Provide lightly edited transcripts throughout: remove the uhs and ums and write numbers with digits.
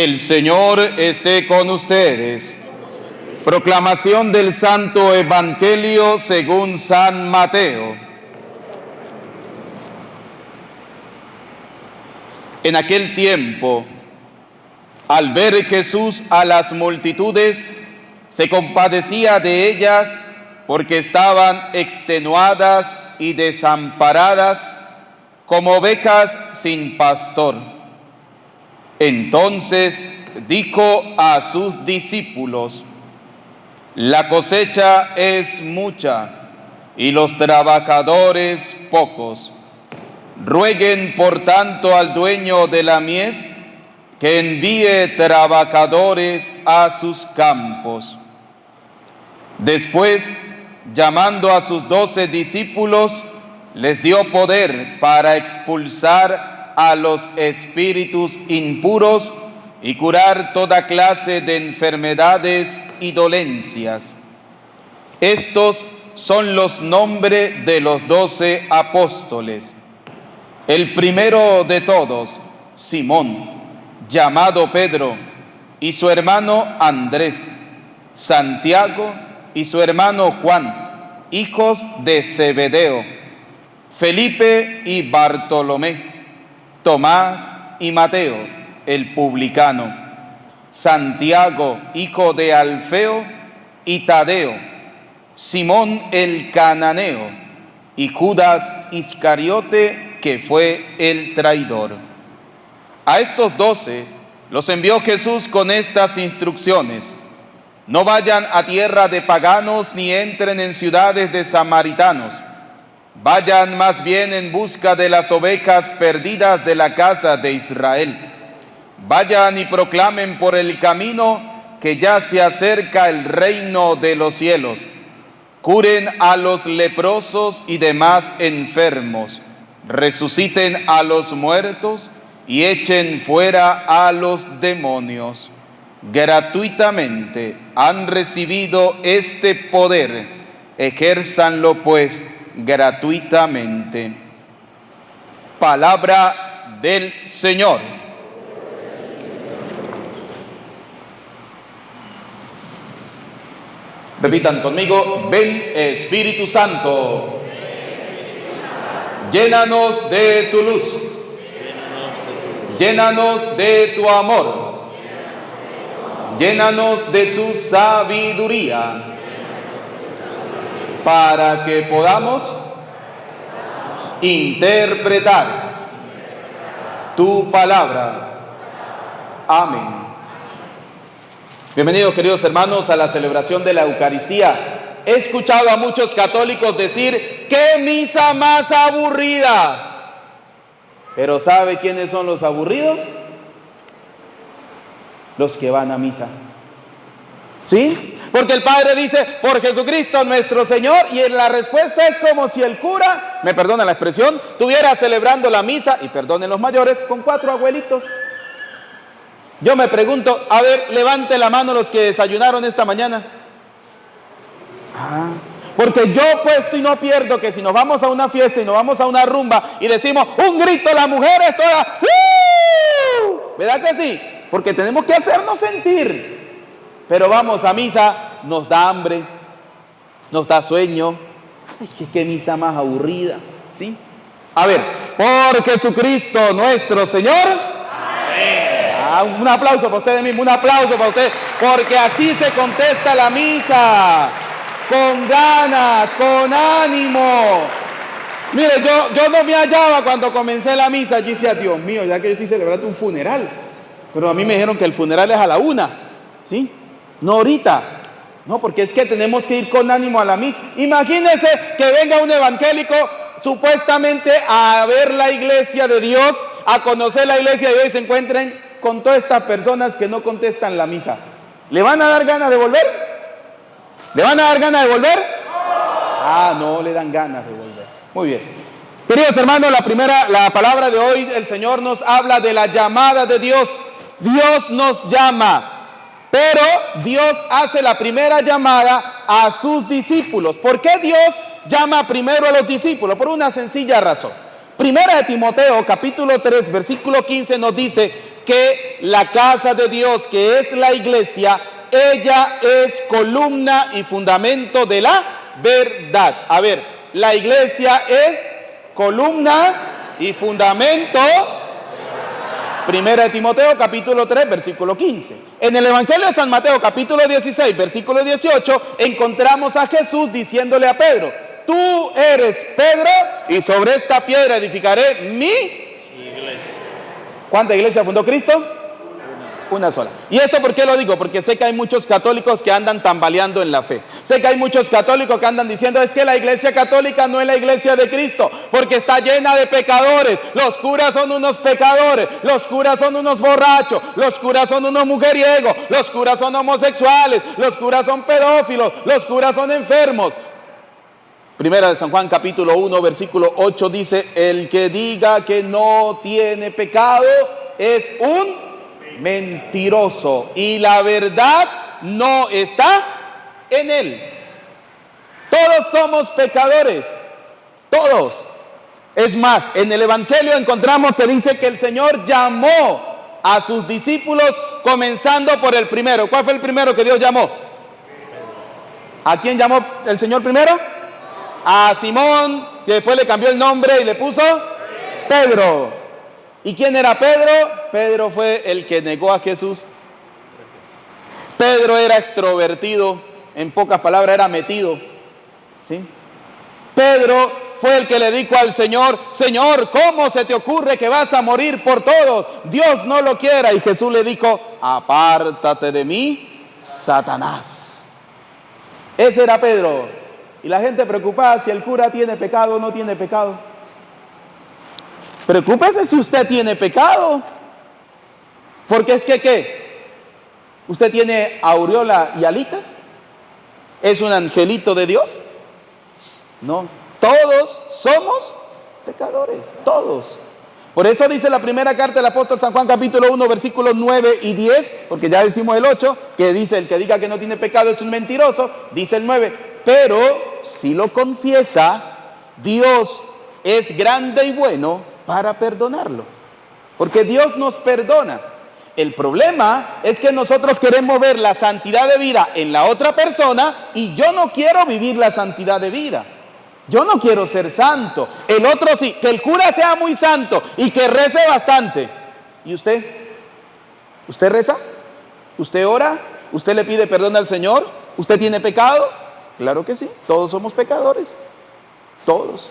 El Señor esté con ustedes. Proclamación del Santo Evangelio según San Mateo. En aquel tiempo, al ver Jesús a las multitudes, se compadecía de ellas porque estaban extenuadas y desamparadas como ovejas sin pastor. Entonces dijo a sus discípulos: la cosecha es mucha y los trabajadores pocos. Rueguen por tanto al dueño de la mies que envíe trabajadores a sus campos. Después, llamando a sus 12 discípulos, les dio poder para expulsar a los espíritus impuros y curar toda clase de enfermedades y dolencias. Estos son los nombres de los 12 apóstoles. El primero de todos, Simón, llamado Pedro, y su hermano Andrés, Santiago y su hermano Juan, hijos de Zebedeo, Felipe y Bartolomé, Tomás y Mateo, el publicano, Santiago, hijo de Alfeo, y Tadeo, Simón el cananeo, y Judas Iscariote, que fue el traidor. A estos 12 los envió Jesús con estas instrucciones: no vayan a tierra de paganos ni entren en ciudades de samaritanos. Vayan más bien en busca de las ovejas perdidas de la casa de Israel. Vayan y proclamen por el camino que ya se acerca el reino de los cielos. Curen a los leprosos y demás enfermos. Resuciten a los muertos y echen fuera a los demonios. Gratuitamente han recibido este poder. Ejérzanlo pues gratuitamente. Palabra del Señor. Repitan conmigo: ven Espíritu Santo, llénanos de tu luz, llénanos de tu amor, llénanos de tu sabiduría, para que podamos interpretar tu palabra. Amén. Bienvenidos, queridos hermanos, a la celebración de la Eucaristía. He escuchado a muchos católicos decir: ¡qué misa más aburrida! Pero ¿sabe quiénes son los aburridos? Los que van a misa. ¿Sí? Porque el Padre dice: por Jesucristo nuestro Señor, y en la respuesta es como si el cura, me perdona la expresión, estuviera celebrando la misa, y perdonen los mayores, con 4 abuelitos. Yo me pregunto, a ver, levante la mano los que desayunaron esta mañana. Porque yo puesto y no pierdo que si nos vamos a una fiesta y nos vamos a una rumba y decimos un grito, las mujeres todas, ¿verdad que sí? Porque tenemos que hacernos sentir. Pero vamos a misa, nos da hambre, nos da sueño. Ay, qué misa más aburrida, ¿sí? A ver, por Jesucristo nuestro Señor. Amén. Un aplauso para ustedes mismos, un aplauso para ustedes, porque así se contesta la misa, con ganas, con ánimo. Mire, yo no me hallaba cuando comencé la misa. Yo decía: Dios mío, ya que yo estoy celebrando un funeral. Pero a mí me dijeron que el funeral es a la 1, ¿sí? No ahorita. No, porque es que tenemos que ir con ánimo a la misa. Imagínense que venga un evangélico supuestamente a ver la iglesia de Dios, a conocer la iglesia de Dios, y se encuentren con todas estas personas que no contestan la misa. ¿Le van a dar ganas de volver? ¿Le van a dar ganas de volver? No le dan ganas de volver. Muy bien. Queridos hermanos, la palabra de hoy, el Señor nos habla de la llamada de Dios. Dios nos llama, pero Dios hace la primera llamada a sus discípulos. ¿Por qué Dios llama primero a los discípulos? Por una sencilla razón. Primera de Timoteo, capítulo 3, versículo 15, nos dice que la casa de Dios, que es la iglesia, ella es columna y fundamento de la verdad. A ver, la iglesia es columna y fundamento. Primera de Timoteo, capítulo 3, versículo 15. En el Evangelio de San Mateo, capítulo 16, versículo 18, encontramos a Jesús diciéndole a Pedro: tú eres Pedro, y sobre esta piedra edificaré mi iglesia. ¿Cuánta iglesia fundó Cristo? Una sola. ¿Y esto por qué lo digo? Porque sé que hay muchos católicos que andan tambaleando en la fe. Sé que hay muchos católicos que andan diciendo: es que la iglesia católica no es la iglesia de Cristo, porque está llena de pecadores. Los curas son unos pecadores, los curas son unos borrachos, los curas son unos mujeriegos, los curas son homosexuales, los curas son pedófilos, los curas son enfermos. Primera de San Juan, capítulo 1, versículo 8 dice: el que diga que no tiene pecado es un mentiroso, y la verdad no está en él. Todos somos pecadores, todos. Es más, en el Evangelio encontramos que dice que el Señor llamó a sus discípulos comenzando por el primero. ¿Cuál fue el primero que Dios llamó? ¿A quién llamó el Señor primero? A Simón, que después le cambió el nombre y le puso Pedro. ¿Y quién era Pedro? Pedro fue el que negó a Jesús. Pedro era extrovertido, en pocas palabras era metido, ¿sí? Pedro fue el que le dijo al Señor: Señor, ¿cómo se te ocurre que vas a morir por todos? Dios no lo quiera. Y Jesús le dijo: apártate de mí, Satanás. Ese era Pedro. Y la gente preocupada si el cura tiene pecado o no tiene pecado. Preocúpese si usted tiene pecado, porque es que ¿qué? ¿Usted tiene aureola y alitas? ¿Es un angelito de Dios? No, todos somos pecadores, todos. Por eso dice la primera carta del apóstol San Juan, capítulo 1, versículos 9 y 10, porque ya decimos el 8, que dice: el que diga que no tiene pecado es un mentiroso. Dice el 9: pero si lo confiesa, Dios es grande y bueno para perdonarlo, porque Dios nos perdona. El problema es que nosotros queremos ver la santidad de vida en la otra persona, y yo no quiero vivir la santidad de vida. Yo no quiero ser santo. El otro sí, que el cura sea muy santo y que rece bastante. ¿Y usted? ¿Usted reza? ¿Usted ora? ¿Usted le pide perdón al Señor? ¿Usted tiene pecado? Claro que sí, todos somos pecadores. Todos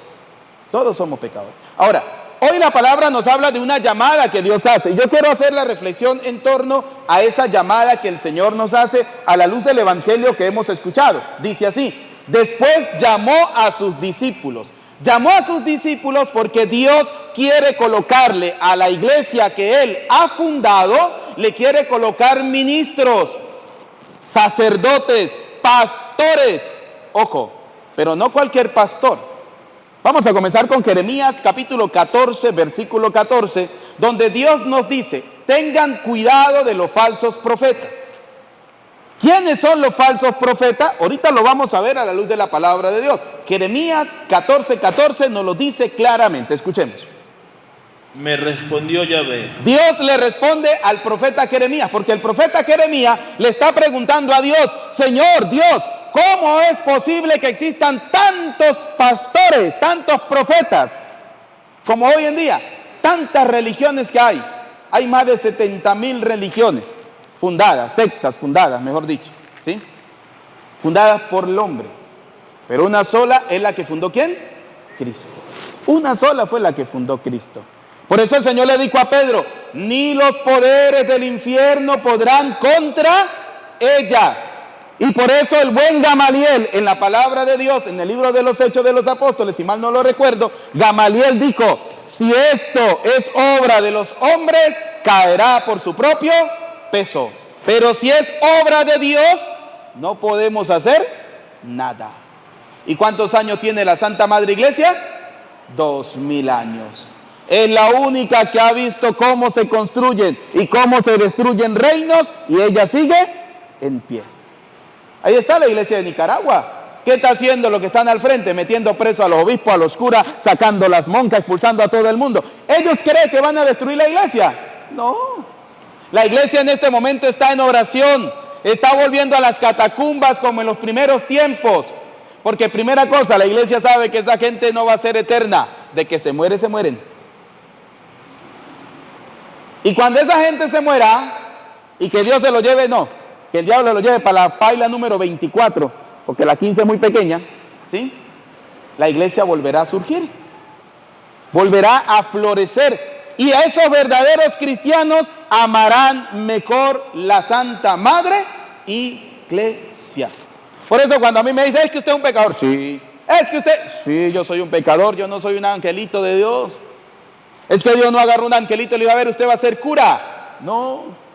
somos pecadores. Ahora, hoy la palabra nos habla de una llamada que Dios hace. Yo quiero hacer la reflexión en torno a esa llamada que el Señor nos hace a la luz del Evangelio que hemos escuchado. Dice así: después llamó a sus discípulos. Llamó a sus discípulos porque Dios quiere colocarle a la iglesia que Él ha fundado, le quiere colocar ministros, sacerdotes, pastores. Ojo, pero no cualquier pastor. Vamos a comenzar con Jeremías capítulo 14, versículo 14, donde Dios nos dice: tengan cuidado de los falsos profetas. ¿Quiénes son los falsos profetas? Ahorita lo vamos a ver a la luz de la palabra de Dios. Jeremías 14:14 nos lo dice claramente. Escuchemos. Me respondió Yahvé. Dios le responde al profeta Jeremías, porque el profeta Jeremías le está preguntando a Dios: Señor Dios, ¿cómo es posible que existan tantos pastores, tantos profetas, como hoy en día? Tantas religiones que hay. Hay más de 70,000 religiones fundadas, sectas fundadas, mejor dicho, ¿sí? Fundadas por el hombre. Pero una sola es la que fundó ¿quién? Cristo. Una sola fue la que fundó Cristo. Por eso el Señor le dijo a Pedro: ni los poderes del infierno podrán contra ella. Y por eso el buen Gamaliel, en la palabra de Dios, en el libro de los Hechos de los Apóstoles, si mal no lo recuerdo, Gamaliel dijo: si esto es obra de los hombres, caerá por su propio peso. Pero si es obra de Dios, no podemos hacer nada. ¿Y cuántos años tiene la Santa Madre Iglesia? 2000 años. Es la única que ha visto cómo se construyen y cómo se destruyen reinos, y ella sigue en pie. Ahí está la iglesia de Nicaragua. ¿Qué está haciendo los que están al frente? Metiendo preso a los obispos, a los curas, sacando las monjas, expulsando a todo el mundo. ¿Ellos creen que van a destruir la iglesia? No. La iglesia en este momento está en oración, está volviendo a las catacumbas como en los primeros tiempos. Porque primera cosa, la iglesia sabe que esa gente no va a ser eterna, de que se muere, se mueren. Y cuando esa gente se muera, y que Dios se lo lleve, no, que el diablo lo lleve para la paila número 24, porque la 15 es muy pequeña, ¿sí? La iglesia volverá a surgir, volverá a florecer. Y a esos verdaderos cristianos amarán mejor la Santa Madre Iglesia. Por eso cuando a mí me dicen, es que usted es un pecador. Sí. Es que usted, sí, yo soy un pecador, yo no soy un angelito de Dios. Es que Dios no agarró un angelito y le iba a ver, usted va a ser cura. No.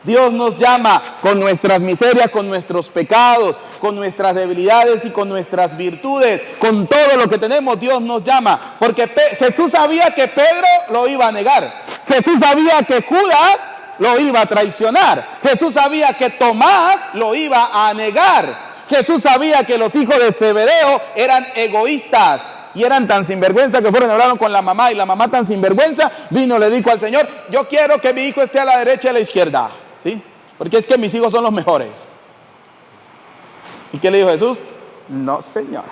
Dios nos llama con nuestras miserias, con nuestros pecados, con nuestras debilidades y con nuestras virtudes, con todo lo que tenemos. Dios nos llama, porque Jesús sabía que Pedro lo iba a negar. Jesús sabía que Judas lo iba a traicionar. Jesús sabía que Tomás lo iba a negar. Jesús sabía que los hijos de Zebedeo eran egoístas y eran tan sinvergüenza que fueron y hablaron con la mamá, y la mamá tan sinvergüenza vino y le dijo al Señor, yo quiero que mi hijo esté a la derecha y a la izquierda, ¿sí? Porque es que mis hijos son los mejores. ¿Y qué le dijo Jesús? No, señora,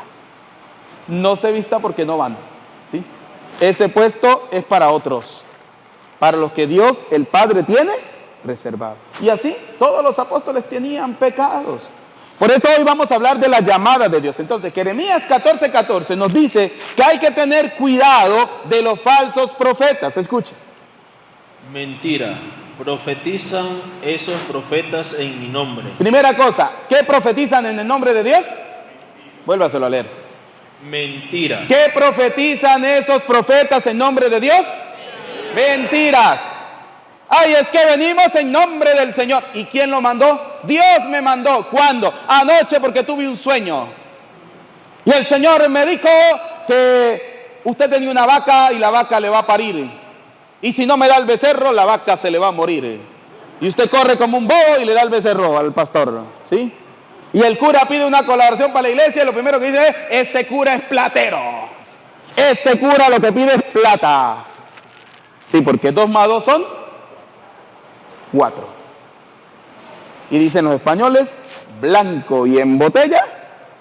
no se vista porque no van, ¿sí? Ese puesto es para otros, para los que Dios, el Padre, tiene reservado. Y así todos los apóstoles tenían pecados. Por eso hoy vamos a hablar de la llamada de Dios. Entonces, Jeremías 14:14 nos dice que hay que tener cuidado de los falsos profetas. Escuche. Mentira. Profetizan esos profetas en mi nombre. Primera cosa, ¿qué profetizan en el nombre de Dios? Vuélvaselo a leer. Mentira. ¿Qué profetizan esos profetas en nombre de Dios? Mentiras. Ay, es que venimos en nombre del Señor. ¿Y quién lo mandó? Dios me mandó. ¿Cuándo? Anoche, porque tuve un sueño. Y el Señor me dijo que usted tenía una vaca y la vaca le va a parir. Y si no me da el becerro, la vaca se le va a morir. Y usted corre como un bobo y le da el becerro al pastor, ¿sí? Y el cura pide una colaboración para la iglesia y lo primero que dice es, ese cura es platero. Ese cura lo que pide es plata. Sí, porque 2 más 2 son 4. Y dicen los españoles, blanco y en botella,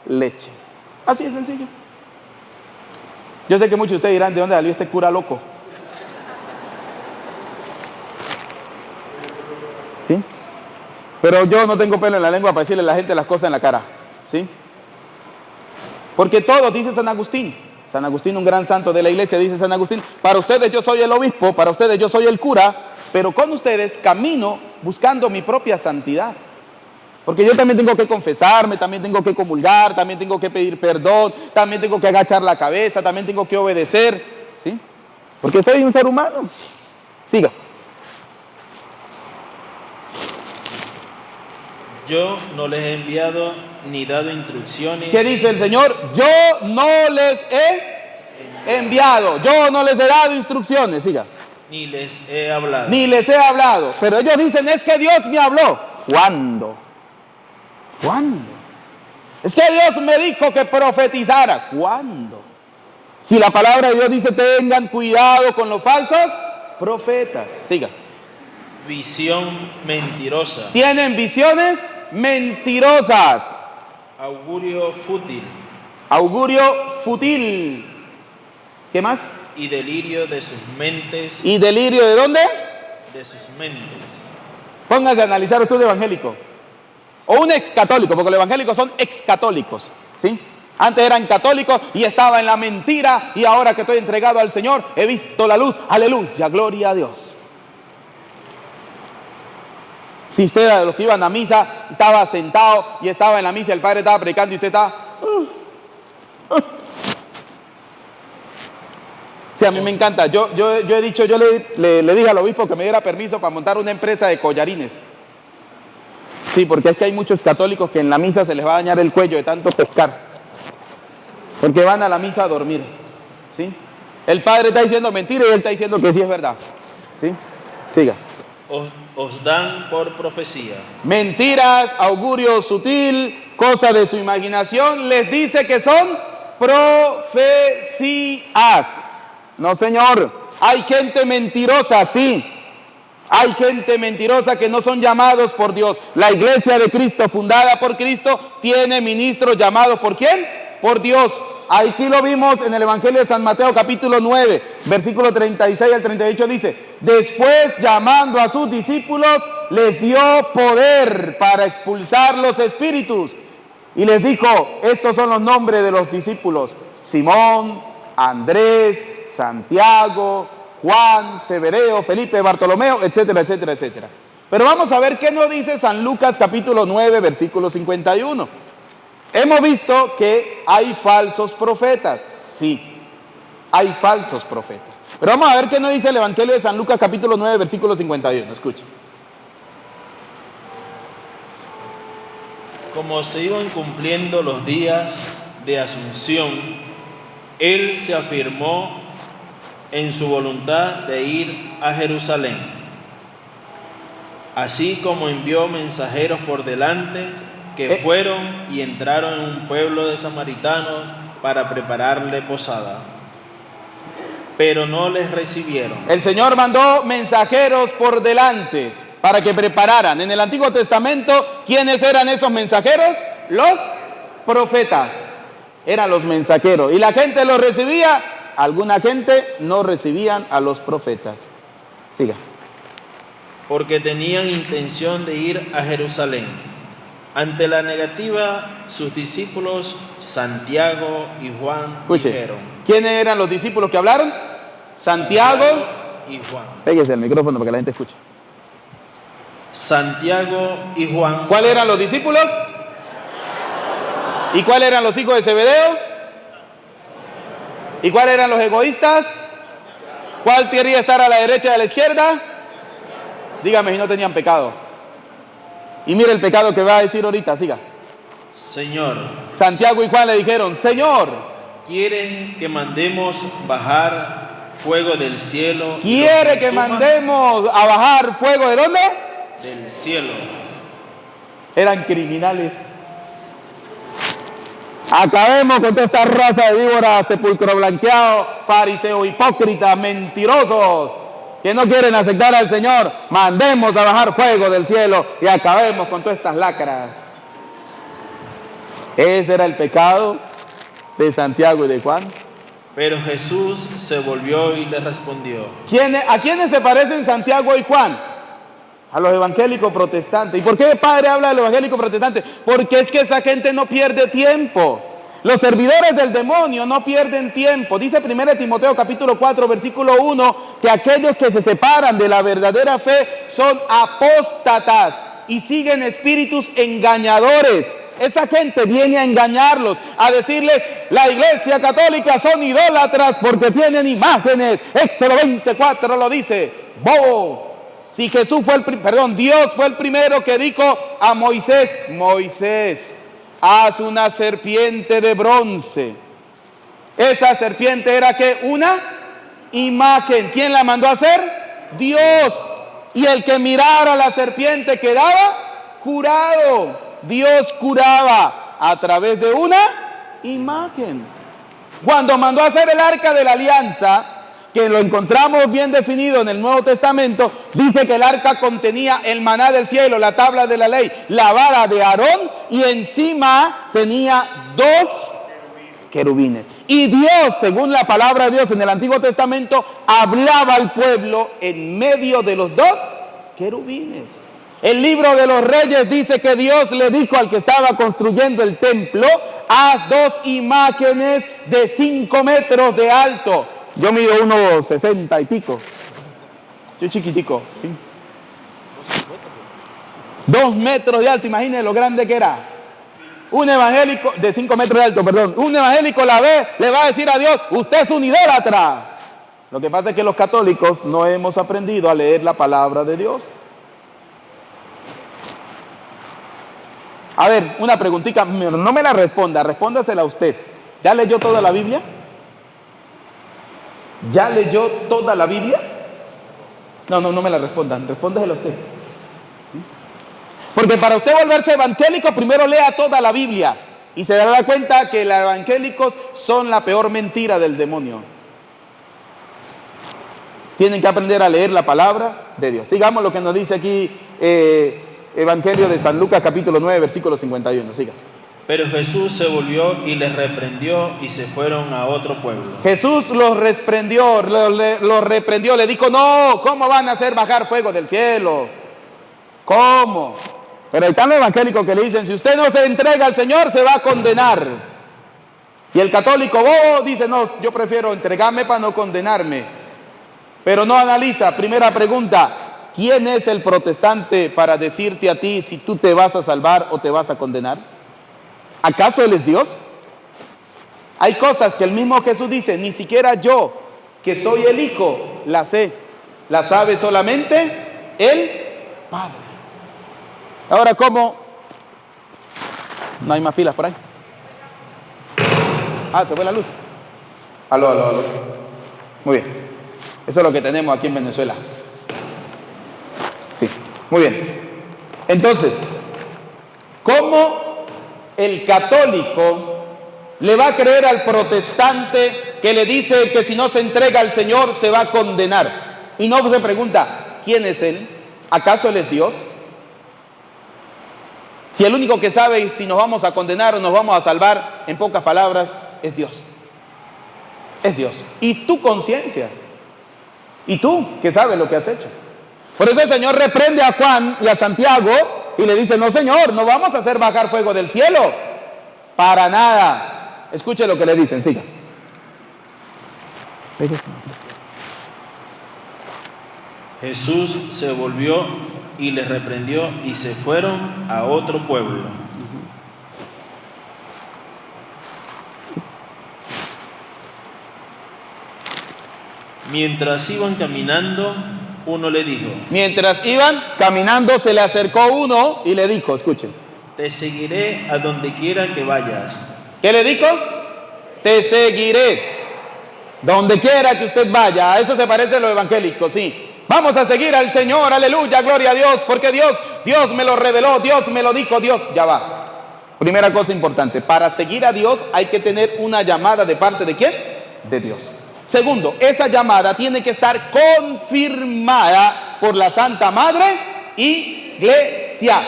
leche. Así de sencillo. Yo sé que muchos de ustedes dirán, ¿de dónde salió este cura loco? ¿Sí? Pero yo no tengo pelo en la lengua para decirle a la gente las cosas en la cara. ¿Sí? Porque todo, dice San Agustín. San Agustín, un gran santo de la iglesia, dice San Agustín, para ustedes yo soy el obispo, para ustedes yo soy el cura, pero con ustedes camino buscando mi propia santidad. Porque yo también tengo que confesarme, también tengo que comulgar, también tengo que pedir perdón, también tengo que agachar la cabeza, también tengo que obedecer, ¿sí? Porque soy un ser humano. Siga. Yo no les he enviado ni dado instrucciones. ¿Qué dice el Señor? Yo no les he enviado, yo no les he dado instrucciones, siga. Ni les he hablado. Ni les he hablado. Pero ellos dicen, es que Dios me habló. ¿Cuándo? ¿Cuándo? Es que Dios me dijo que profetizara. ¿Cuándo? Si la palabra de Dios dice, tengan cuidado con los falsos profetas. Siga. Visión mentirosa. Tienen visiones mentirosas. Augurio fútil. Augurio fútil. ¿Qué más? Y delirio de sus mentes. ¿Y delirio de dónde? De sus mentes. Póngase a analizar usted un evangélico. O un excatólico, porque los evangélicos son excatólicos, ¿sí? Antes eran católicos y estaba en la mentira, y ahora que estoy entregado al Señor, he visto la luz. Aleluya, gloria a Dios. Si usted era de los que iban a misa, estaba sentado y estaba en la misa, el padre estaba predicando y usted estaba... Sí, a mí me encanta. Yo he dicho, yo le dije al obispo que me diera permiso para montar una empresa de collarines. Sí, porque es que hay muchos católicos que en la misa se les va a dañar el cuello de tanto pescar. Porque van a la misa a dormir. ¿Sí? El padre está diciendo mentira y él está diciendo que sí es verdad. ¿Sí? Siga. Os dan por profecía. Mentiras, augurio sutil, cosa de su imaginación, les dice que son profecías. No, señor, hay gente mentirosa, sí. Hay gente mentirosa que no son llamados por Dios. La iglesia de Cristo, fundada por Cristo, tiene ministros llamados ¿por quién? Por Dios. Aquí lo vimos en el Evangelio de San Mateo capítulo 9, versículo 36 al 38 dice: después, llamando a sus discípulos, les dio poder para expulsar los espíritus. Y les dijo, estos son los nombres de los discípulos: Simón, Andrés, Santiago, Juan, Zebedeo, Felipe, Bartolomeo, etcétera, etcétera, etcétera. Pero vamos a ver qué nos dice San Lucas capítulo 9, versículo 51. Hemos visto que hay falsos profetas. Sí, hay falsos profetas. Pero vamos a ver qué nos dice el Evangelio de San Lucas capítulo 9, versículo 51. Escuchen. Como se iban cumpliendo los días de Asunción, él se afirmó en su voluntad de ir a Jerusalén, así como envió mensajeros por delante, que fueron y entraron en un pueblo de samaritanos para prepararle posada, pero no les recibieron. El Señor mandó mensajeros por delante para que prepararan. En el Antiguo Testamento, ¿quiénes eran esos mensajeros? Los profetas. Eran los mensajeros. ¿Y la gente los recibía? Alguna gente no recibían a los profetas. Siga. Porque tenían intención de ir a Jerusalén. Ante la negativa, sus discípulos Santiago y Juan dijeron. ¿Quiénes eran los discípulos que hablaron? Santiago y Juan. Pégese el micrófono para que la gente escuche. Santiago y Juan. ¿Cuáles eran los discípulos? ¿Y cuáles eran los hijos de Zebedeo? ¿Y cuáles eran los egoístas? ¿Cuál quería estar a la derecha y a la izquierda? Dígame si no tenían pecado. Y mire el pecado que va a decir ahorita, siga. Señor. Santiago y Juan le dijeron, Señor, ¿quiere que mandemos bajar fuego del cielo? ¿quiere que mandemos a bajar fuego de dónde? Del cielo. Eran criminales. Acabemos con toda esta raza de víboras, sepulcro blanqueado, fariseos, hipócritas, mentirosos, que no quieren aceptar al Señor. Mandemos a bajar fuego del cielo y acabemos con todas estas lacras. Ese era el pecado de Santiago y de Juan. Pero Jesús se volvió y le respondió. ¿A quiénes se parecen Santiago y Juan? A los evangélicos protestantes. ¿Y por qué el Padre habla de los evangélicos protestantes? Porque es que esa gente no pierde tiempo. Los servidores del demonio no pierden tiempo. Dice 1 Timoteo capítulo 4 versículo 1 que aquellos que se separan de la verdadera fe son apóstatas y siguen espíritus engañadores. Esa gente viene a engañarlos, a decirles, la iglesia católica son idólatras porque tienen imágenes. Éxodo 24 lo dice. ¡Bobo! Si Jesús fue Dios fue el primero que dijo a Moisés, Moisés, haz una serpiente de bronce. Esa serpiente era ¿qué? Una imagen. ¿Quién la mandó a hacer? Dios. Y el que mirara a la serpiente quedaba curado. Dios curaba a través de una imagen. Cuando mandó a hacer el arca de la alianza, que lo encontramos bien definido en el Nuevo Testamento, dice que el arca contenía el maná del cielo, la tabla de la ley, la vara de Aarón, y encima tenía 2 querubines. Y Dios, según la palabra de Dios en el Antiguo Testamento, hablaba al pueblo en medio de los 2 querubines. El libro de los Reyes dice que Dios le dijo al que estaba construyendo el templo, haz 2 imágenes de 5 metros de alto. Yo mido 1,60 y pico. Yo chiquitico. ¿Sí? 2 metros de alto, imagínense lo grande que era. Un evangélico, de 5 metros de alto, perdón. Un evangélico la ve, le va a decir a Dios, usted es un idólatra. Lo que pasa es que los católicos no hemos aprendido a leer la palabra de Dios. A ver, una preguntita, no me la responda, respóndasela a usted. ¿Ya leyó toda la Biblia? ¿Ya leyó toda la Biblia? No me la respondan, respóndasela a usted. Porque para usted volverse evangélico, primero lea toda la Biblia y se dará cuenta que los evangélicos son la peor mentira del demonio. Tienen que aprender a leer la palabra de Dios. Sigamos lo que nos dice aquí Evangelio de San Lucas, capítulo 9, versículo 51. Siga. Pero Jesús se volvió y les reprendió y se fueron a otro pueblo. Jesús los reprendió, le dijo, no, ¿cómo van a hacer bajar fuego del cielo? ¿Cómo? Pero hay tan evangélicos que le dicen, si usted no se entrega al Señor, se va a condenar. Y el católico bobo dice, no, yo prefiero entregarme para no condenarme. Pero no analiza. Primera pregunta, ¿quién es el protestante para decirte a ti si tú te vas a salvar o te vas a condenar? ¿Acaso Él es Dios? Hay cosas que el mismo Jesús dice, ni siquiera yo, que soy el Hijo, las sé. Las sabe solamente el Padre. Ahora, ¿cómo? No hay más pilas por ahí. Ah, se fue la luz. Aló. Muy bien. Eso es lo que tenemos aquí en Venezuela. Sí, muy bien. Entonces, ¿cómo el católico le va a creer al protestante que le dice que si no se entrega al Señor se va a condenar? Y no se pregunta, ¿quién es Él? ¿Acaso Él es Dios? Si el único que sabe si nos vamos a condenar o nos vamos a salvar, en pocas palabras, es Dios. Es Dios. Y tu conciencia. Y tú, que sabes lo que has hecho. Por eso el Señor reprende a Juan y a Santiago y le dice, no Señor, no vamos a hacer bajar fuego del cielo. Para nada. Escuche lo que le dicen, siga. Jesús se volvió y les reprendió y se fueron a otro pueblo. Mientras iban caminando, uno le dijo. Mientras iban caminando, se le acercó uno y le dijo, escuchen. Te seguiré a donde quiera que vayas. ¿Qué le dijo? Te seguiré donde quiera que usted vaya. A eso se parece lo evangélico, sí. Vamos a seguir al Señor, aleluya, gloria a Dios, porque Dios me lo reveló, Dios me lo dijo, Dios. Ya va. Primera cosa importante, para seguir a Dios hay que tener una llamada de parte de ¿quién? De Dios. Segundo, esa llamada tiene que estar confirmada por la Santa Madre Iglesia.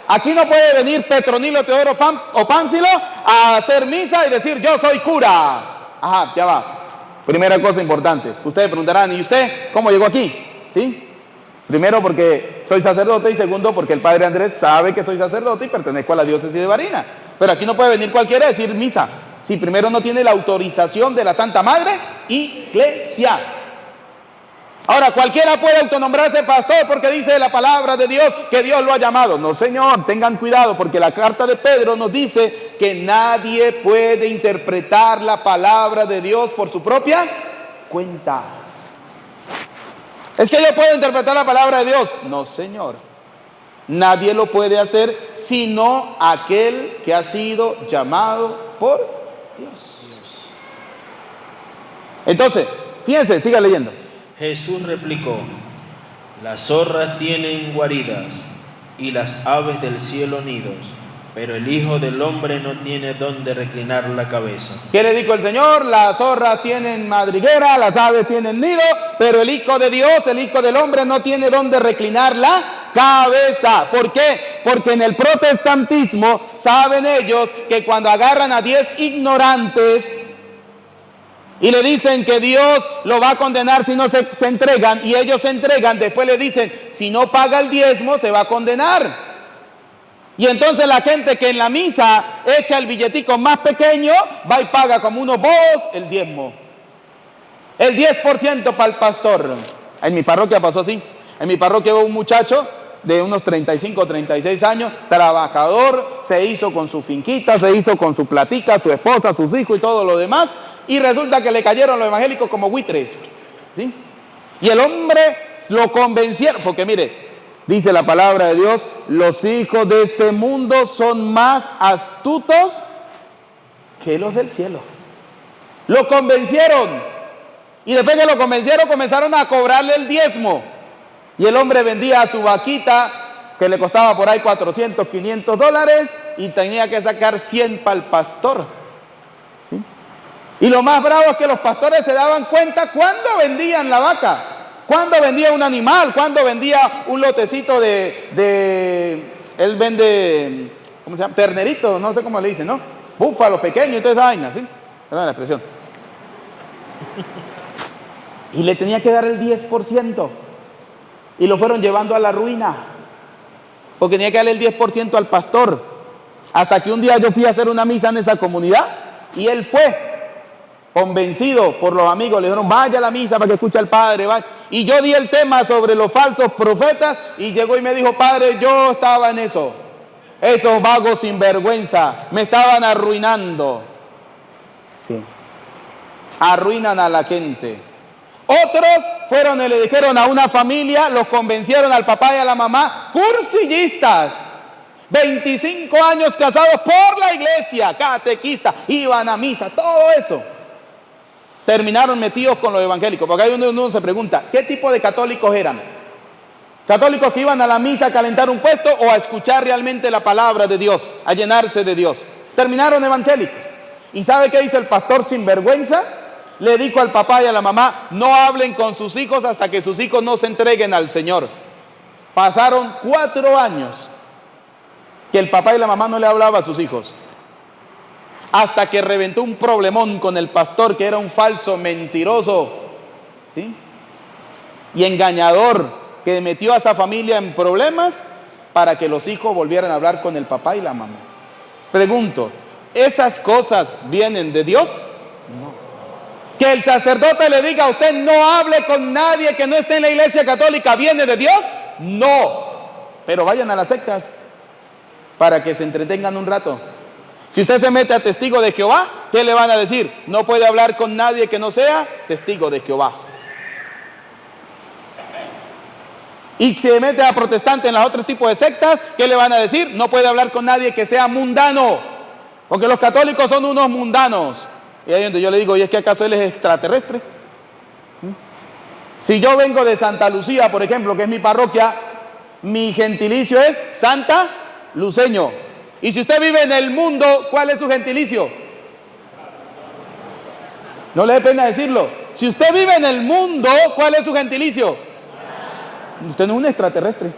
Aquí no puede venir Petronilo, Teodoro o Pánfilo a hacer misa y decir yo soy cura. Ajá, ya va. Primera cosa importante. Ustedes preguntarán, ¿y usted cómo llegó aquí? ¿Sí? Primero porque soy sacerdote y segundo porque el padre Andrés sabe que soy sacerdote y pertenezco a la diócesis de Barinas. Pero aquí no puede venir cualquiera a decir misa. Si primero no tiene la autorización de la Santa Madre Iglesia. Ahora, cualquiera puede autonombrarse pastor porque dice la palabra de Dios que Dios lo ha llamado. No, señor, tengan cuidado porque la carta de Pedro nos dice que nadie puede interpretar la palabra de Dios por su propia cuenta. ¿Es que yo puedo interpretar la palabra de Dios? No, señor. Nadie lo puede hacer sino aquel que ha sido llamado por Dios. Entonces, fíjense, siga leyendo. Jesús replicó, las zorras tienen guaridas y las aves del cielo nidos, pero el Hijo del Hombre no tiene dónde reclinar la cabeza. ¿Qué le dijo el Señor? Las zorras tienen madriguera, las aves tienen nido, pero el Hijo de Dios, el Hijo del Hombre no tiene dónde reclinar la cabeza. ¿Por qué? Porque en el protestantismo saben ellos que cuando agarran a 10 ignorantes y le dicen que Dios lo va a condenar si no se entregan, y ellos se entregan, después le dicen, si no paga el diezmo se va a condenar. Y entonces la gente que en la misa echa el billetico más pequeño, va y paga como unos bobos el diezmo. El 10% para el pastor. En mi parroquia pasó así. En mi parroquia hubo un muchacho de unos 35 o 36 años, trabajador, se hizo con su finquita, se hizo con su platica, su esposa, sus hijos y todo lo demás. Y resulta que le cayeron los evangélicos como buitres, ¿sí? Y el hombre lo convencieron, porque mire, dice la palabra de Dios, los hijos de este mundo son más astutos que los del cielo. Lo convencieron. Y después que lo convencieron, comenzaron a cobrarle el diezmo. Y el hombre vendía su vaquita, que le costaba por ahí 400, 500 dólares, y tenía que sacar 100 para el pastor. ¿Sí? Y lo más bravo es que los pastores se daban cuenta cuando vendían la vaca. ¿Cuándo vendía un animal? ¿Cuándo vendía un lotecito él vende, ¿cómo se llama? Ternerito, no sé cómo le dicen, ¿no? Búfalo pequeño y toda esa vaina, ¿sí? Perdón la expresión. Y le tenía que dar el 10%. Y lo fueron llevando a la ruina. Porque tenía que darle el 10% al pastor. Hasta que un día yo fui a hacer una misa en esa comunidad y él fue. Convencido por los amigos, le dijeron, vaya a la misa para que escuche al padre. Vaya. Y yo di el tema sobre los falsos profetas y llegó y me dijo, padre, yo estaba en eso. Esos vagos sinvergüenza me estaban arruinando. Sí. Arruinan a la gente. Otros fueron y le dijeron a una familia, los convencieron al papá y a la mamá, cursillistas. 25 años casados por la iglesia, catequista, iban a misa, todo eso. Terminaron metidos con los evangélicos, porque ahí uno se pregunta, ¿qué tipo de católicos eran? ¿Católicos que iban a la misa a calentar un puesto o a escuchar realmente la palabra de Dios, a llenarse de Dios? Terminaron evangélicos. ¿Y sabe qué hizo el pastor sinvergüenza? Le dijo al papá y a la mamá, no hablen con sus hijos hasta que sus hijos no se entreguen al Señor. Pasaron 4 años que el papá y la mamá no le hablaban a sus hijos. Hasta que reventó un problemón con el pastor, que era un falso mentiroso, ¿sí? Y engañador, que metió a esa familia en problemas para que los hijos volvieran a hablar con el papá y la mamá. Pregunto, ¿esas cosas vienen de Dios? No. Que el sacerdote le diga a usted, no hable con nadie que no esté en la iglesia católica, ¿viene de Dios? No. Pero vayan a las sectas para que se entretengan un rato. Si usted se mete a testigo de Jehová, ¿qué le van a decir? No puede hablar con nadie que no sea testigo de Jehová. Y se mete a protestante en los otros tipos de sectas, ¿qué le van a decir? No puede hablar con nadie que sea mundano, porque los católicos son unos mundanos. Y ahí donde yo le digo, ¿y es que acaso él es extraterrestre? Si yo vengo de Santa Lucía, por ejemplo, que es mi parroquia, mi gentilicio es Santa Luceño. Y si usted vive en el mundo, ¿cuál es su gentilicio? No le dé pena decirlo. Si usted vive en el mundo, ¿cuál es su gentilicio? Usted no es un extraterrestre.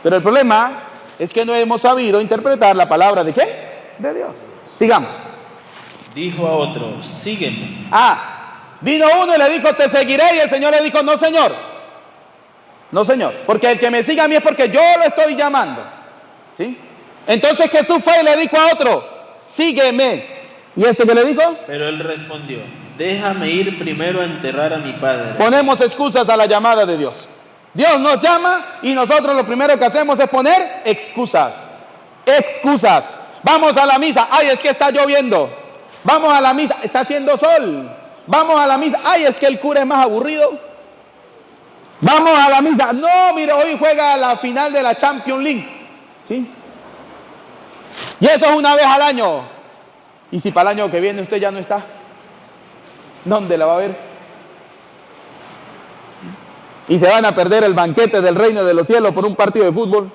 Pero el problema es que no hemos sabido interpretar la palabra ¿de qué? De Dios. Sigamos. Dijo a otro, sígueme. Vino uno y le dijo, te seguiré, y el Señor le dijo, no señor. No señor, porque el que me siga a mí es porque yo lo estoy llamando. ¿Sí? Entonces Jesús fue y le dijo a otro, sígueme. ¿Y este qué le dijo? Pero él respondió, déjame ir primero a enterrar a mi padre. Ponemos excusas a la llamada de Dios. Dios nos llama y nosotros lo primero que hacemos es poner excusas. Excusas. Vamos a la misa, ay, es que está lloviendo. Vamos a la misa, está haciendo sol. Vamos a la misa, ay, es que el cura es más aburrido. Vamos a la misa, no, mire, hoy juega la final de la Champions League. ¿Sí? Y eso es una vez al año. Y si para el año que viene usted ya no está, ¿dónde la va a ver? Y se van a perder el banquete del reino de los cielos por un partido de fútbol.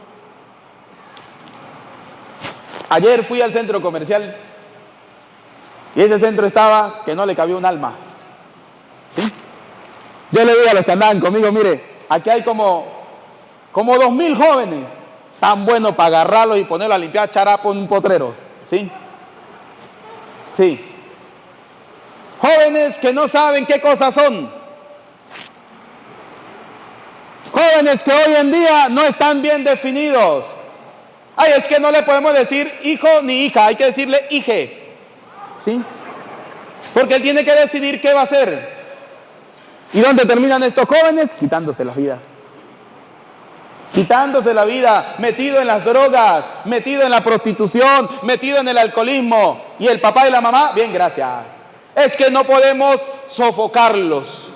Ayer fui al centro comercial y ese centro estaba que no le cabía un alma. ¿Sí? Yo le digo a los que andaban conmigo, mire, aquí hay como 2,000 jóvenes, tan buenos para agarrarlos y ponerlos a limpiar charapo en un potrero. ¿Sí? Sí. Jóvenes que no saben qué cosas son. Jóvenes que hoy en día no están bien definidos. Ay, es que no le podemos decir hijo ni hija, hay que decirle hije. ¿Sí? Porque él tiene que decidir qué va a hacer. ¿Y dónde terminan estos jóvenes? Quitándose la vida. Quitándose la vida, metido en las drogas, metido en la prostitución, metido en el alcoholismo. Y el papá y la mamá, bien, gracias. Es que no podemos sofocarlos.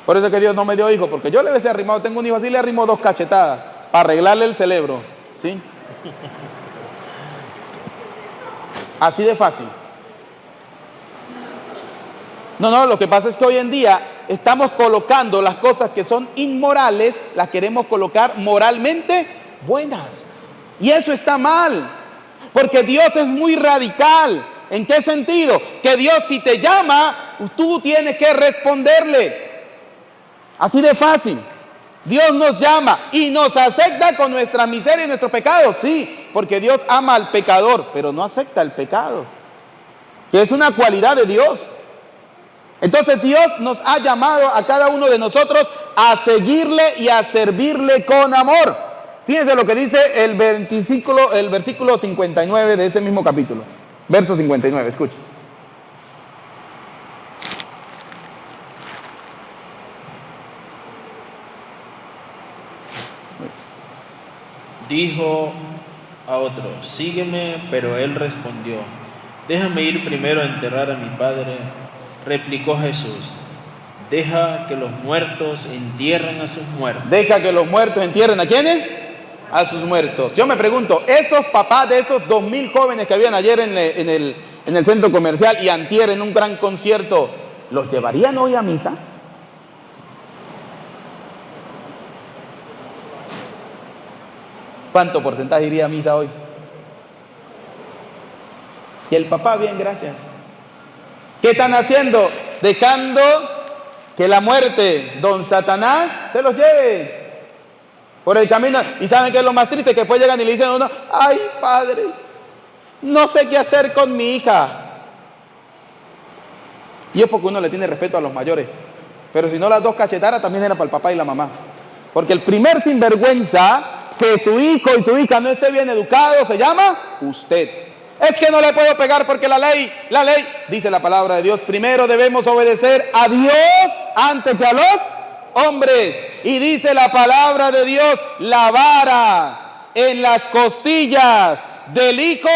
Por eso es que Dios no me dio hijo, porque yo le hubiese arrimado, tengo un hijo así, le arrimo 2 cachetadas para arreglarle el cerebro. ¿Sí? Así de fácil. No, lo que pasa es que hoy en día estamos colocando las cosas que son inmorales, las queremos colocar moralmente buenas. Y eso está mal, porque Dios es muy radical. ¿En qué sentido? Que Dios, si te llama, tú tienes que responderle. Así de fácil. Dios nos llama y nos acepta con nuestra miseria y nuestro pecado, sí, porque Dios ama al pecador, pero no acepta el pecado, que es una cualidad de Dios. Entonces Dios nos ha llamado a cada uno de nosotros a seguirle y a servirle con amor. Fíjense lo que dice el versículo 59 de ese mismo capítulo. Verso 59, escuchen. Dijo a otro, sígueme, pero él respondió, déjame ir primero a enterrar a mi padre. Replicó Jesús, deja que los muertos entierren a sus muertos. Deja que los muertos entierren, ¿a quiénes? A sus muertos. Yo me pregunto, esos papás de esos 2000 jóvenes que habían ayer en el centro comercial y antier en un gran concierto, ¿los llevarían hoy a misa? ¿Cuánto porcentaje iría a misa hoy? Y el papá, bien, gracias. ¿Qué están haciendo? Dejando que la muerte, don Satanás, se los lleve por el camino. ¿Y saben qué es lo más triste? Que después llegan y le dicen a uno, ay, padre, no sé qué hacer con mi hija. Y es porque uno le tiene respeto a los mayores. Pero si no, las dos cachetaras también eran para el papá y la mamá. Porque el primer sinvergüenza que su hijo y su hija no esté bien educado se llama usted. Es que no le puedo pegar porque la ley, dice la palabra de Dios, primero debemos obedecer a Dios antes que a los hombres. Y dice la palabra de Dios, la vara en las costillas del hijo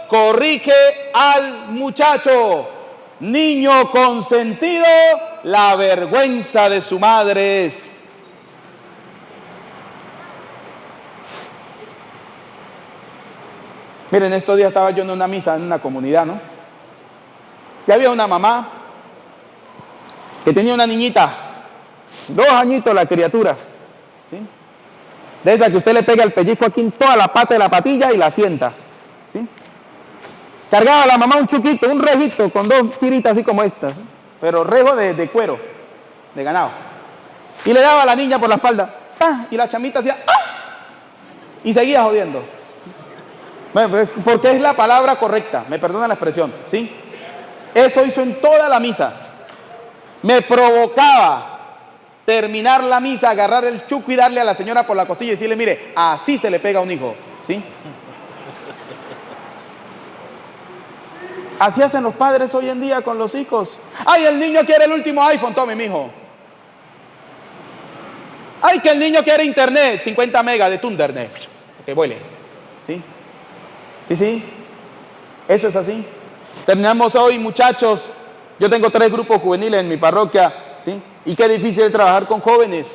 corrige al muchacho. Niño consentido, la vergüenza de su madre es. Miren, estos días estaba yo en una misa, en una comunidad, ¿no? Y había una mamá que tenía una niñita, 2 añitos la criatura, ¿sí? De esa que usted le pega el pellizco aquí en toda la pata de la patilla y la sienta, ¿sí? Cargaba a la mamá un chuquito, un rejito con 2 tiritas así como estas, ¿sí? Pero rejo de cuero, de ganado. Y le daba a la niña por la espalda, ¡ah! Y la chamita hacía ¡ah! Y seguía jodiendo. Porque es la palabra correcta, me perdona la expresión, ¿sí? Eso hizo en toda la misa. Me provocaba terminar la misa, agarrar el chuco y darle a la señora por la costilla y decirle, mire, así se le pega a un hijo, ¿sí? Así hacen los padres hoy en día con los hijos. Ay, el niño quiere el último iPhone, tome, mijo. Ay, que el niño quiere internet, 50 megas de Thundernet, que vuele, ¿sí? Sí, eso es así. Terminamos hoy, muchachos. Yo tengo 3 grupos juveniles en mi parroquia, ¿sí? Y qué difícil es trabajar con jóvenes,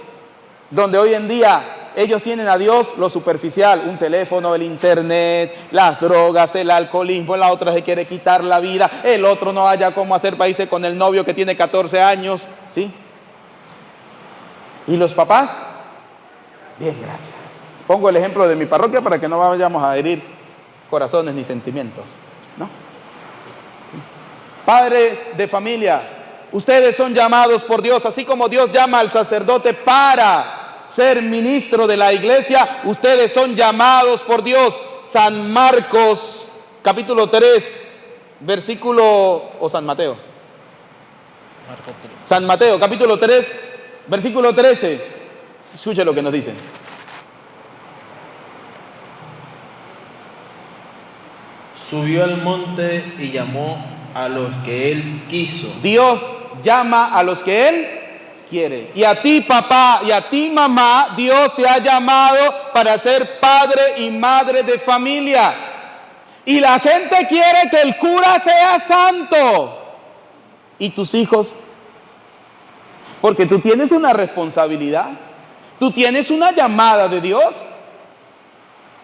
donde hoy en día ellos tienen a Dios lo superficial, un teléfono, el internet, las drogas, el alcoholismo, la otra se quiere quitar la vida, el otro no haya cómo hacer para irse con el novio que tiene 14 años, ¿sí? ¿Y los papás? Bien, gracias. Pongo el ejemplo de mi parroquia para que no vayamos a herir corazones ni sentimientos, ¿no? Padres de familia, ustedes son llamados por Dios, así como Dios llama al sacerdote para ser ministro de la iglesia, ustedes son llamados por Dios. San Marcos, capítulo 3, versículo, o San Mateo. San Mateo, capítulo 3, versículo 13. Escuche lo que nos dicen. Subió al monte y llamó a los que él quiso. Dios llama a los que Él quiere. Y a ti, papá, y a ti, mamá, Dios te ha llamado para ser padre y madre de familia. Y la gente quiere que el cura sea santo. ¿Y tus hijos? Porque tú tienes una responsabilidad. Tú tienes una llamada de Dios.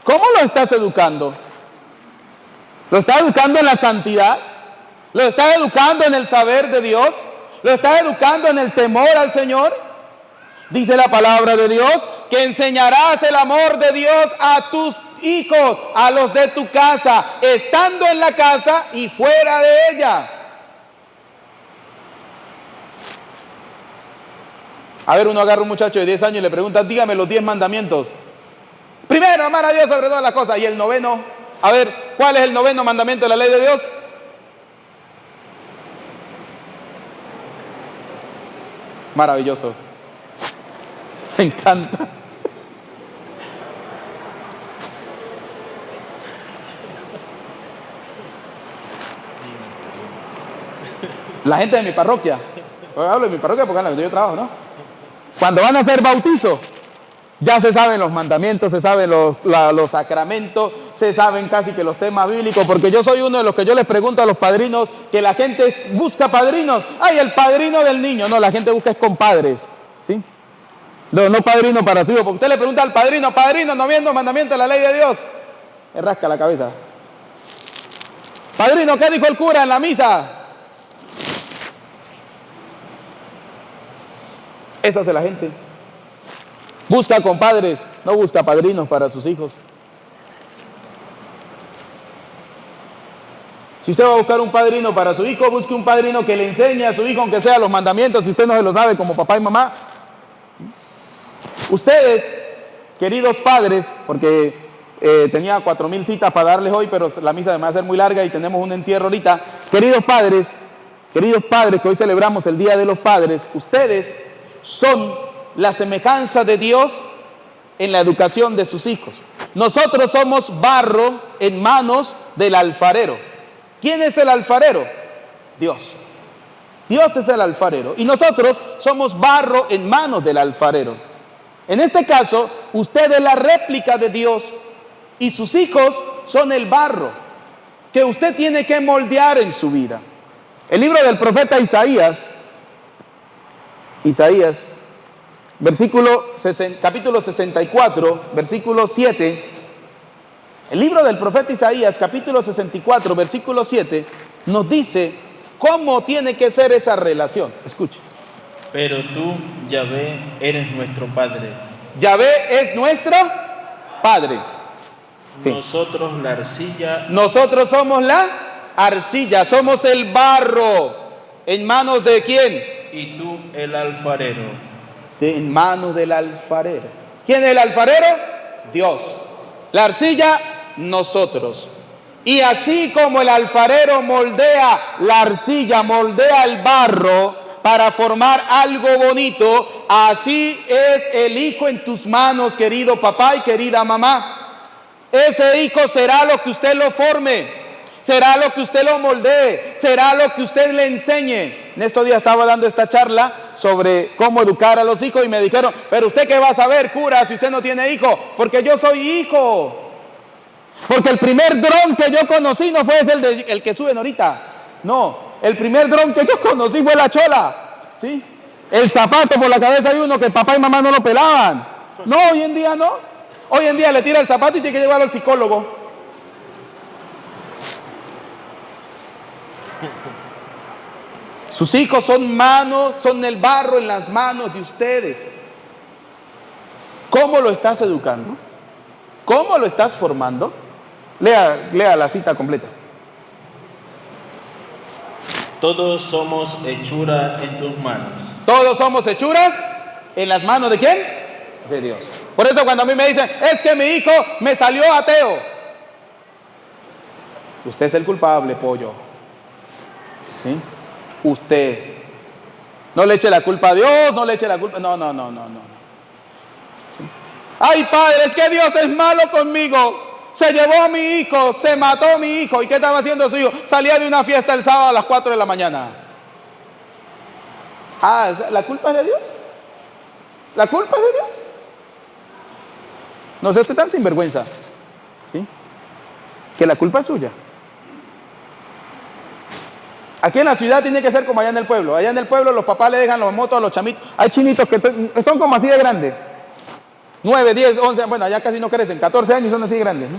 ¿Cómo lo estás educando? ¿Lo estás educando en la santidad? ¿Lo estás educando en el saber de Dios? ¿Lo estás educando en el temor al Señor? Dice la palabra de Dios que enseñarás el amor de Dios a tus hijos, a los de tu casa, estando en la casa y fuera de ella. A ver, uno agarra a un muchacho de 10 años y le pregunta, dígame los 10 mandamientos. Primero, amar a Dios sobre todas las cosas. Y el noveno, a ver, ¿cuál es el noveno mandamiento de la ley de Dios? Maravilloso. Me encanta. La gente de mi parroquia, hablo de mi parroquia porque es la donde yo trabajo, ¿no? Cuando van a hacer bautizo, ya se saben los mandamientos, se saben los sacramentos, se saben casi que los temas bíblicos, porque yo soy uno de los que yo les pregunto a los padrinos, que la gente busca padrinos. ¡Ay, el padrino del niño! No, la gente busca es compadres, ¿sí? No padrino para su hijo, porque usted le pregunta al padrino, padrino, no viendo mandamientos de la ley de Dios, le rasca la cabeza. Padrino, ¿qué dijo el cura en la misa? Eso hace la gente. Busca compadres, no busca padrinos para sus hijos. Si usted va a buscar un padrino para su hijo, busque un padrino que le enseñe a su hijo, aunque sea los mandamientos, si usted no se lo sabe como papá y mamá. Ustedes, queridos padres, porque tenía 4,000 citas para darles hoy, pero la misa me va a ser muy larga y tenemos un entierro ahorita. Queridos padres, que hoy celebramos el Día de los Padres, ustedes son la semejanza de Dios en la educación de sus hijos. Nosotros somos barro en manos del alfarero. ¿Quién es el alfarero? Dios. Dios es el alfarero. Y nosotros somos barro en manos del alfarero. En este caso, usted es la réplica de Dios y sus hijos son el barro que usted tiene que moldear en su vida. El libro del profeta Isaías, capítulo 64, versículo 7. El libro del profeta Isaías, capítulo 64, versículo 7, nos dice cómo tiene que ser esa relación. Escuche. Pero tú, Yahvé, eres nuestro Padre. Yahvé es nuestro Padre. Sí. Nosotros la arcilla. Nosotros somos la arcilla, somos el barro. ¿En manos de quién? Y tú el alfarero. En manos del alfarero. ¿Quién es el alfarero? Dios. La arcilla, nosotros. Y así como el alfarero moldea la arcilla, moldea el barro para formar algo bonito, así es el hijo en tus manos, querido papá y querida mamá. Ese hijo será lo que usted lo forme, será lo que usted lo moldee, será lo que usted le enseñe. En estos días estaba dando esta charla sobre cómo educar a los hijos y me dijeron, pero usted qué va a saber, cura, si usted no tiene hijo, porque yo soy hijo. Porque el primer dron que yo conocí no fue el que suben ahorita. No, el primer dron que yo conocí fue la chola, ¿sí? El zapato por la cabeza de uno que papá y mamá no lo pelaban. No, hoy en día no. Hoy en día le tira el zapato y tiene que llevarlo al psicólogo. Sus hijos son el barro en las manos de ustedes. ¿Cómo lo estás educando? ¿Cómo lo estás formando? Lea la cita completa. Todos somos hechura en tus manos. Todos somos hechuras en las manos ¿de quién? De Dios. Por eso cuando a mí me dicen, es que mi hijo me salió ateo. Usted es el culpable, pollo. ¿Sí? Usted. No le eche la culpa a Dios, no le eche la culpa. No. ¿Sí? Ay, padre, es que Dios es malo conmigo. Se llevó a mi hijo, se mató a mi hijo. ¿Y qué estaba haciendo su hijo? Salía de una fiesta el sábado a las 4 de la mañana. Ah, ¿la culpa es de Dios? ¿La culpa es de Dios? No sé, usted tan sinvergüenza, ¿sí? Que la culpa es suya. Aquí en la ciudad tiene que ser como allá en el pueblo. Allá en el pueblo los papás le dejan los motos a los chamitos. Hay chinitos que son como así de grandes. 9, 10, 11, bueno, allá casi no crecen, 14 años son así de grandes, ¿no?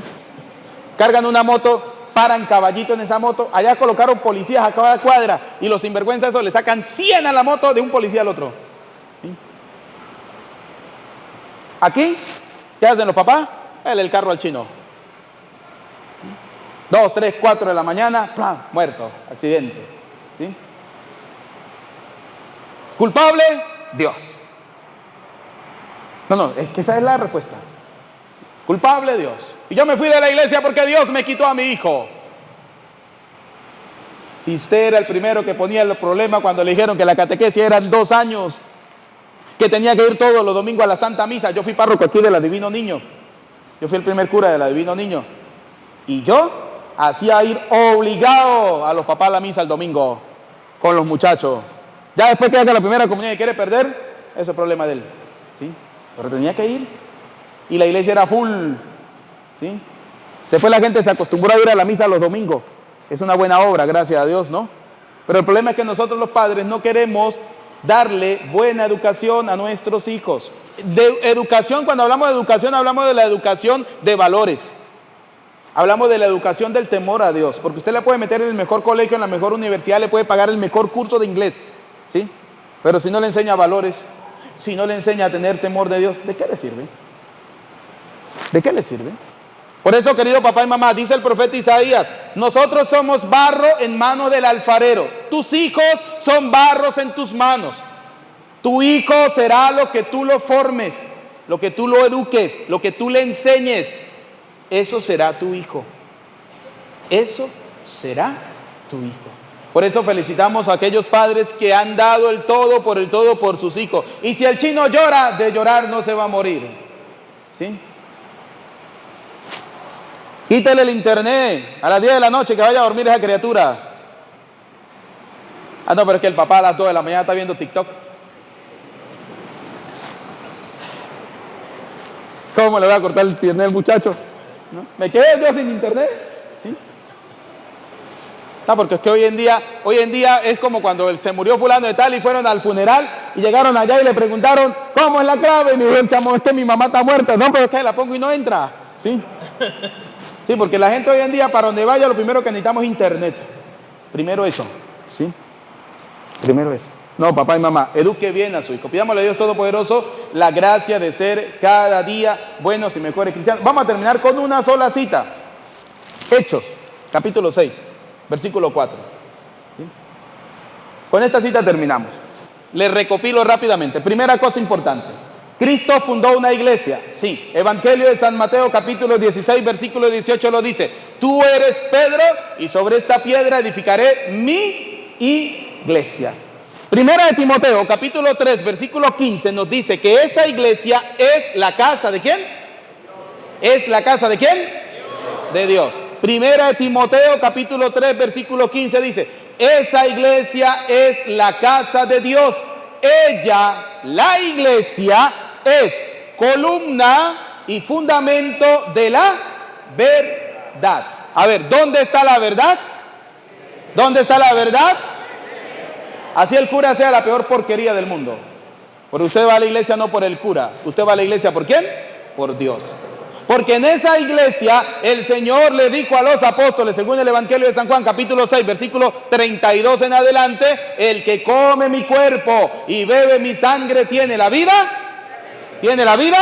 Cargan una moto, paran caballito en esa moto, allá colocaron policías a cada cuadra y los sinvergüenzas esos le sacan 100 a la moto de un policía al otro. ¿Sí? Aquí, ¿qué hacen los papás? El carro al chino. 2, 3, 4 de la mañana, ¡plam! Muerto, accidente. ¿Sí? ¿Culpable? Dios. No, es que esa es la respuesta. Culpable Dios. Y yo me fui de la iglesia porque Dios me quitó a mi hijo. Si usted era el primero que ponía el problema cuando le dijeron que la catequesis eran 2 años, que tenía que ir todos los domingos a la Santa Misa. Yo fui párroco aquí de la Divino Niño. Yo fui el primer cura de la Divino Niño. Y yo hacía ir obligado a los papás a la misa el domingo con los muchachos. Ya después que haga la primera comunión y quiere perder, eso es problema de él. ¿Sí? Pero tenía que ir. Y la iglesia era full. ¿Sí? Después la gente se acostumbró a ir a la misa los domingos. Es una buena obra, gracias a Dios, ¿no? Pero el problema es que nosotros los padres no queremos darle buena educación a nuestros hijos. De educación, cuando hablamos de educación, hablamos de la educación de valores. Hablamos de la educación del temor a Dios, porque usted le puede meter en el mejor colegio, en la mejor universidad, le puede pagar el mejor curso de inglés, ¿sí? Pero si no le enseña valores, si no le enseña a tener temor de Dios, ¿de qué le sirve? ¿De qué le sirve? Por eso, querido papá y mamá, dice el profeta Isaías, nosotros somos barro en manos del alfarero. Tus hijos son barros en tus manos. Tu hijo será lo que tú lo formes, lo que tú lo eduques, lo que tú le enseñes. Eso será tu hijo. Eso será tu hijo. Por eso felicitamos a aquellos padres que han dado el todo por sus hijos. Y si el chino llora, de llorar no se va a morir. ¿Sí? Quítale el internet a las 10 de la noche, que vaya a dormir esa criatura. Ah, no, pero es que el papá a las 2 de la mañana está viendo TikTok. ¿Cómo le voy a cortar el internet al muchacho? ¿No? ¿Me quedé yo sin internet? ¿Sí? No, porque es que hoy en día es como cuando se murió fulano de tal y fueron al funeral y llegaron allá y le preguntaron, ¿cómo es la clave? Y me dijo el chamo, es que mi mamá está muerta. No, pero es que la pongo y no entra. ¿Sí? Sí, porque la gente hoy en día, para donde vaya, lo primero que necesitamos es internet. Primero eso, ¿sí? Primero eso. No, papá y mamá, eduque bien a su hijo. Pidámosle a Dios Todopoderoso la gracia de ser cada día buenos y mejores cristianos. Vamos a terminar con una sola cita. Hechos, capítulo 6, versículo 4. ¿Sí? Con esta cita terminamos. Les recopilo rápidamente. Primera cosa importante. Cristo fundó una iglesia, sí. Evangelio de San Mateo, capítulo 16, versículo 18 lo dice. Tú eres Pedro y sobre esta piedra edificaré mi iglesia. Primera de Timoteo, capítulo 3, versículo 15 nos dice que esa iglesia es la casa ¿de quién? ¿Es la casa de quién? De Dios. Primera de Timoteo, capítulo 3, versículo 15 dice, esa iglesia es la casa de Dios. Ella, la iglesia, es columna y fundamento de la verdad. A ver, ¿dónde está la verdad? ¿Dónde está la verdad? Así el cura sea la peor porquería del mundo. Pero usted va a la iglesia no por el cura. Usted va a la iglesia ¿por quién? Por Dios. Porque en esa iglesia el Señor le dijo a los apóstoles, según el Evangelio de San Juan, capítulo 6, versículo 32 en adelante, el que come mi cuerpo y bebe mi sangre tiene la vida. ¿Tiene la vida?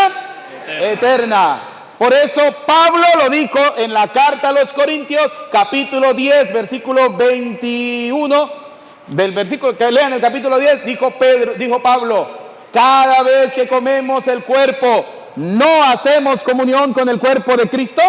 Eterna. Por eso Pablo lo dijo en la carta a los Corintios, capítulo 10, versículo 21, del versículo que lean el capítulo 10, dijo Pablo, cada vez que comemos el cuerpo, ¿no hacemos comunión con el cuerpo de Cristo?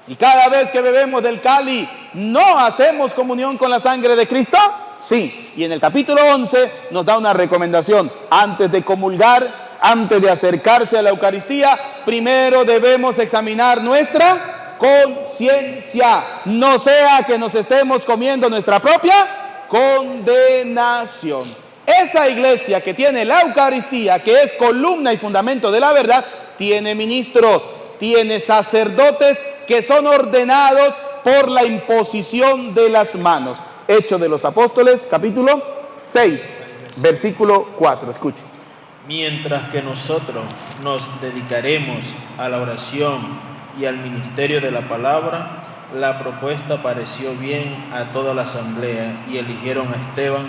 Y cada vez que bebemos del cáliz, ¿no hacemos comunión con la sangre de Cristo? Sí. Y en el capítulo 11 nos da una recomendación. Antes de comulgar, antes de acercarse a la Eucaristía, primero debemos examinar nuestra conciencia. No sea que nos estemos comiendo nuestra propia condenación. Esa iglesia que tiene la Eucaristía, que es columna y fundamento de la verdad, tiene ministros, tiene sacerdotes que son ordenados por la imposición de las manos. Hechos de los Apóstoles, capítulo 6, versículo 4. Escuchen. Mientras que nosotros nos dedicaremos a la oración y al ministerio de la palabra, la propuesta pareció bien a toda la asamblea y eligieron a Esteban,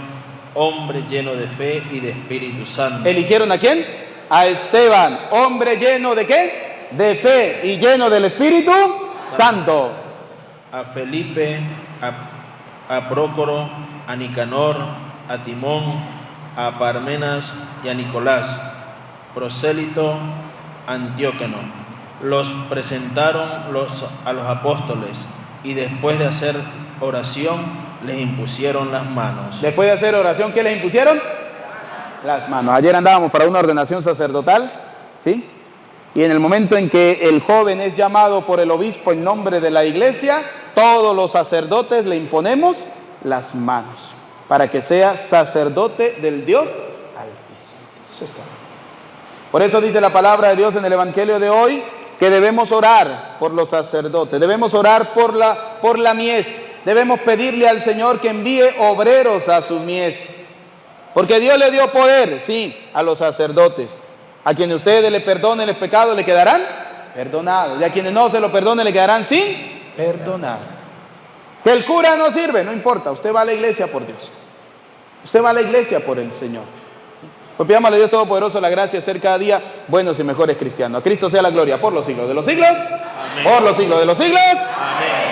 hombre lleno de fe y de Espíritu Santo. ¿Eligieron a quién? A Esteban, hombre lleno de qué? De fe y lleno del Espíritu Santo. A Felipe, a Prócoro, a Nicanor, a Timón, a Parmenas y a Nicolás, prosélito Antíoco. Los presentaron a los apóstoles y después de hacer oración les impusieron las manos. Después de hacer oración, ¿qué les impusieron? Las manos. Ayer andábamos para una ordenación sacerdotal, ¿sí? Y en el momento en que el joven es llamado por el obispo en nombre de la iglesia, todos los sacerdotes le imponemos las manos para que sea sacerdote del Dios Altísimo. Eso es todo. Por eso dice la palabra de Dios en el Evangelio de hoy que debemos orar por los sacerdotes, debemos orar por la mies, debemos pedirle al Señor que envíe obreros a su mies, porque Dios le dio poder, sí, a los sacerdotes. A quienes ustedes le perdonen los pecados le quedarán perdonados, y a quienes no se lo perdonen le quedarán sin perdonar. Que el cura no sirve, no importa, usted va a la iglesia por Dios, usted va a la iglesia por el Señor. Pues pidámosle a Dios Todopoderoso la gracia de ser cada día buenos y mejores cristianos. A Cristo sea la gloria por los siglos de los siglos. Amén. Por los siglos de los siglos. Amén.